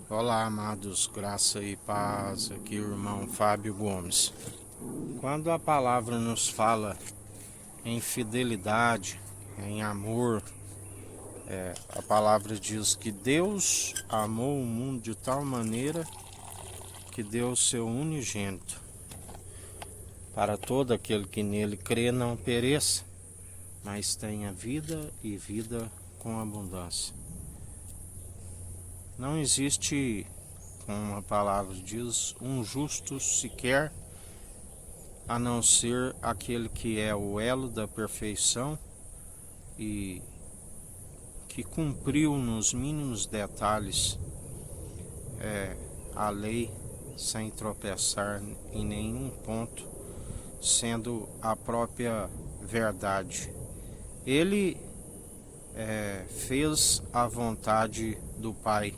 Olá, amados, graça e paz, aqui o irmão Fábio Gomes. Quando a palavra nos fala em fidelidade, em amor, a palavra diz que Deus amou o mundo de tal maneira que deu o seu unigênito, para todo aquele que nele crê não pereça, mas tenha vida e vida com abundância. Não existe, como a palavra diz, um justo sequer, a não ser aquele que é o elo da perfeição e que cumpriu nos mínimos detalhes a lei sem tropeçar em nenhum ponto, sendo a própria verdade. Ele fez a vontade do Pai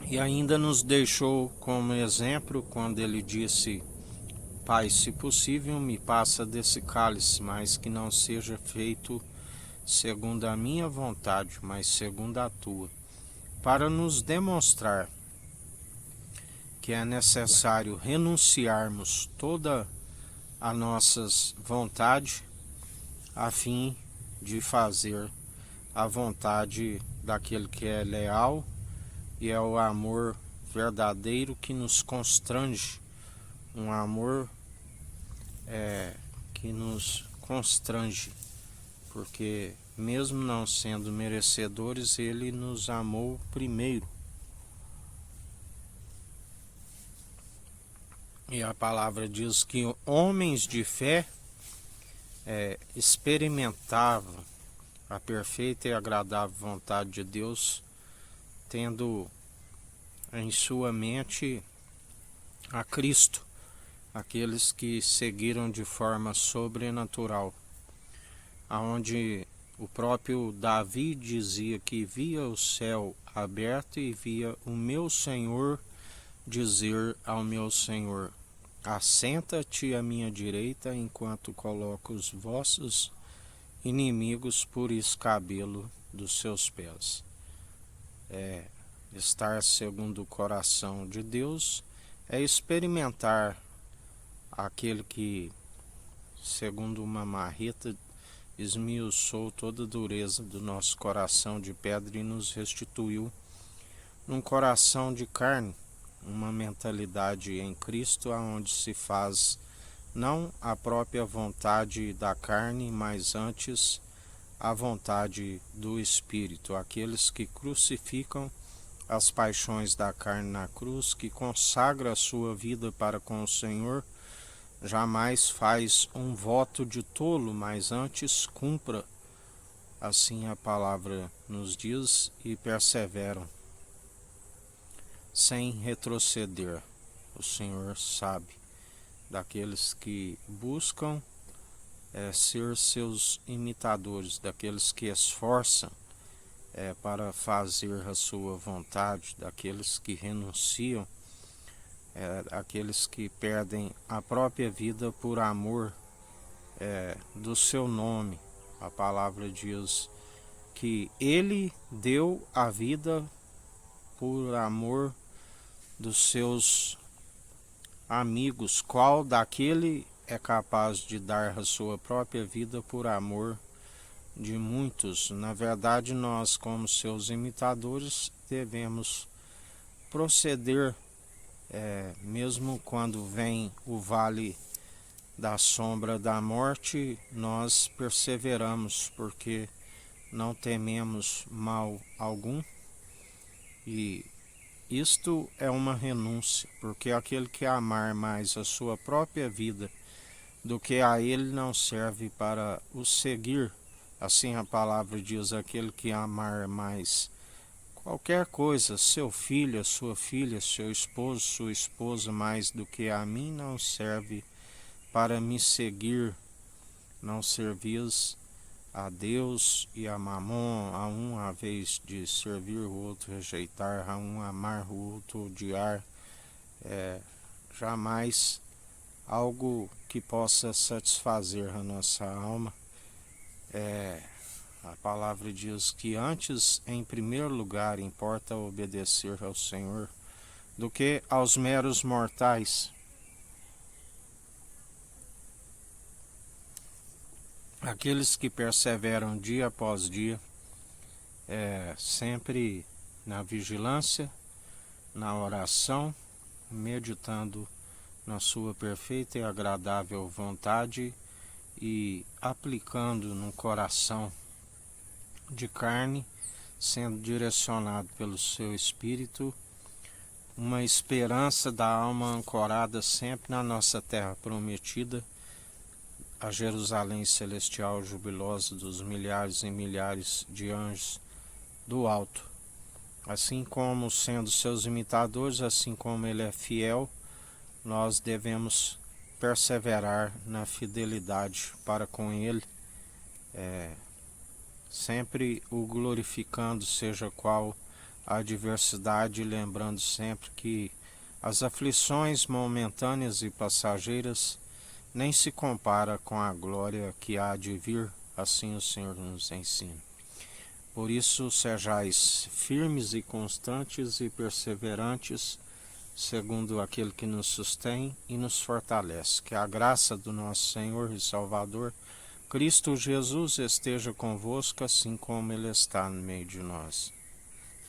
e ainda nos deixou como exemplo quando ele disse: Pai, se possível, me passa desse cálice, mas que não seja feito segundo a minha vontade, mas segundo a tua, para nos demonstrar que é necessário renunciarmos toda a nossas vontade a fim de fazer a vontade daquele que é leal, e é o amor verdadeiro que nos constrange, um amor que nos constrange, porque mesmo não sendo merecedores, ele nos amou primeiro. E a palavra diz que homens de fé experimentavam a perfeita e agradável vontade de Deus, tendo em sua mente a Cristo, aqueles que seguiram de forma sobrenatural, aonde o próprio Davi dizia que via o céu aberto e via o meu Senhor dizer ao meu Senhor: assenta-te à minha direita, enquanto coloco os vossos inimigos por escabelo dos seus pés. Estar segundo o coração de Deus é experimentar aquele que, segundo uma marreta, esmiuçou toda a dureza do nosso coração de pedra e nos restituiu num coração de carne, uma mentalidade em Cristo, aonde se faz não a própria vontade da carne, mas antes a vontade do Espírito. Aqueles que crucificam as paixões da carne na cruz, que consagra a sua vida para com o Senhor, jamais faz um voto de tolo, mas antes cumpra, assim a palavra nos diz, e perseveram sem retroceder. O Senhor sabe daqueles que buscam ser seus imitadores, daqueles que esforçam para fazer a sua vontade, daqueles que renunciam, aqueles que perdem a própria vida por amor do seu nome. A palavra diz que ele deu a vida por amor dos seus amigos. Qual daquele é capaz de dar a sua própria vida por amor de muitos? Na verdade, nós, como seus imitadores, devemos proceder, mesmo quando vem o vale da sombra da morte, nós perseveramos, porque não tememos mal algum. E isto é uma renúncia, porque aquele que amar mais a sua própria vida do que a ele não serve para o seguir. Assim a palavra diz: aquele que amar mais qualquer coisa, seu filho, sua filha, seu esposo, sua esposa, mais do que a mim, não serve para me seguir. Não servis a Deus e a Mamon, a um a vez de servir, o outro rejeitar, a um amar, o outro odiar. Jamais algo que possa satisfazer a nossa alma A palavra diz que antes, em primeiro lugar, importa obedecer ao Senhor do que aos meros mortais. Aqueles que perseveram dia após dia, sempre na vigilância, na oração, meditando na sua perfeita e agradável vontade e aplicando no coração de carne, sendo direcionado pelo seu Espírito, uma esperança da alma ancorada sempre na nossa terra prometida, a Jerusalém celestial jubilosa dos milhares e milhares de anjos do alto. Assim como sendo seus imitadores, assim como ele é fiel, nós devemos perseverar na fidelidade para com ele, sempre o glorificando, seja qual a adversidade, lembrando sempre que as aflições momentâneas e passageiras nem se compara com a glória que há de vir, assim o Senhor nos ensina. Por isso, sejais firmes e constantes e perseverantes, segundo aquele que nos sustém e nos fortalece. Que a graça do nosso Senhor e Salvador, Cristo Jesus, esteja convosco, assim como Ele está no meio de nós.